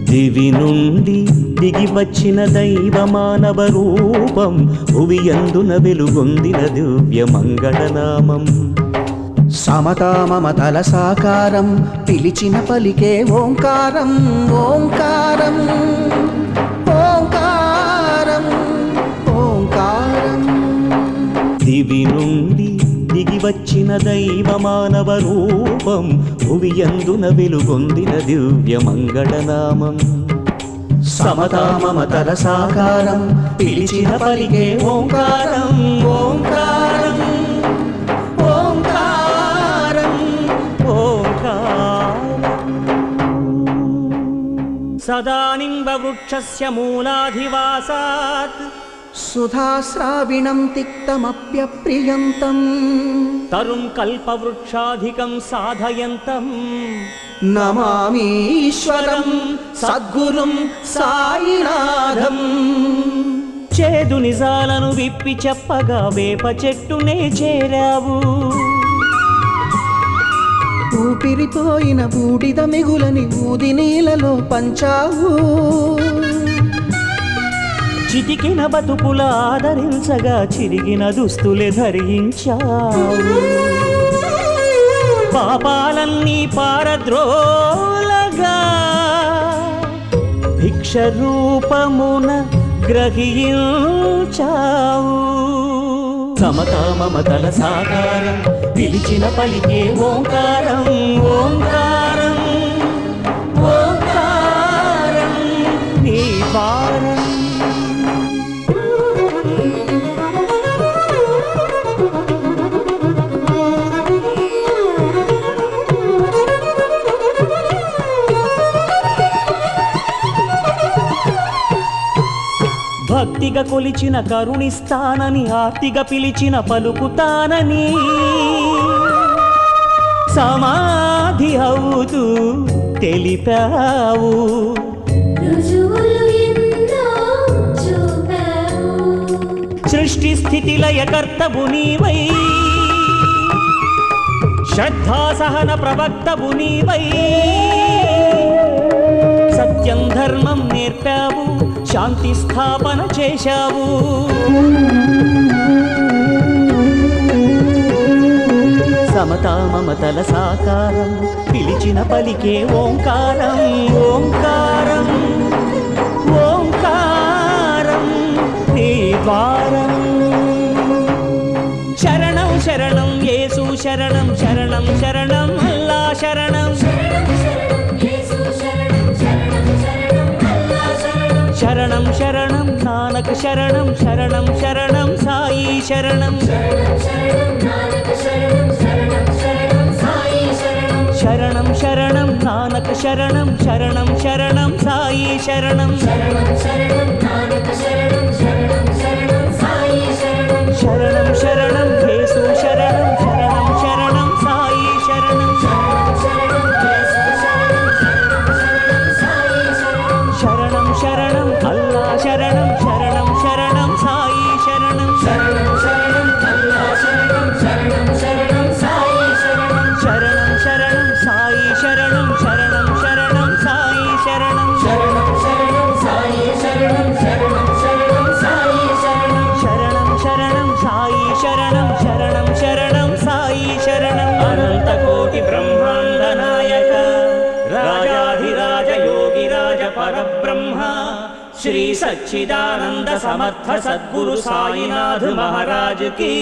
దివి నుండి దిగి వచ్చిన దైవ మానవ రూపం భువియందున వెలుగొందిన దివ్య మంగళనామం సమతా మమతల సాకారం పిలిచిన పలికే ఓంకారం ఓంకారం ఓంకారం ఓంకారం దివి నుండి దిగి వచ్చిన దైవ మానవ రూపం భువియందున వెలుగొందిన దివ్య మంగళనామం సమతా మమతల సాకారం పిలిచిన పలికే ఓంకారం ఓంకారం ఓంకారం ఓంకారం సదానింబవృక్షస్య మూలాధివాసాత్ సుధాశ్రావిణం తిక్తమప్యప్రియంతం తరుం కల్పవృక్షాధికం సాధయంతం నమామీశ్వరం సద్గురుం సాయినాథం చేదు నిజాలను విప్పి చెప్పగా వేప చెట్టునే చేరావు ఊపిరిపోయిన బూడిద మిగులని ఊది నీలలో పంచావు చితికిన బతుకుల ఆదరించగా చిరిగిన దుస్తులే ధరించావు పాపాలన్నీ పారద్రోలగా భిక్ష రూపమున గ్రహించావు సమతా మమతల సాకారం పిలిచిన పలికే ఓంకారం ఓంకారం ఓంకారం నీ వారం భక్తిగా కొలిచిన కరుణిస్తానని ఆర్తిగా పిలిచిన పలుకుతానని సమాధి అవుతూ తెలిపావు సృష్టి స్థితి లయకర్తవు నీవై శ్రద్ధా సహన ప్రవక్తవు నీవై సత్యం ధర్మం నేర్పావు శాంతి స్థాపన చేశావు సమతా మమతల సాకారం పిలిచిన పలికే ఓంకారం ఓంకారం ఓంకారం నీ ద్వారం శరణం శరణం యేసు శరణం శరణం శరణం అల్లా శరణం శరణం శరణం నానక్ శరణం శరణం శరణం సాయి శరణం శరణం శరణం నానక్ శరణం శరణం శరణం సాయి శరణం శరణం శరణం యేసు శరణం శరణం శరణం సాయి శరణం శరణం శరణం అల్లా శరణం శరణం శరణం సాయి శరణం శరణం శరణం సాయి శరణం శరణం శరణం సాయి శరణం శరణం సాయి శరణం శరణం సాయి శరణం అనంత కోటి బ్రహ్మాండ నాయక రాజాధిరాజ యోగిరాజ పరబ్రహ్మ శ్రీ సచ్చిదానంద సమర్థ సద్గురు సాయినాథ్ మహారాజ్ की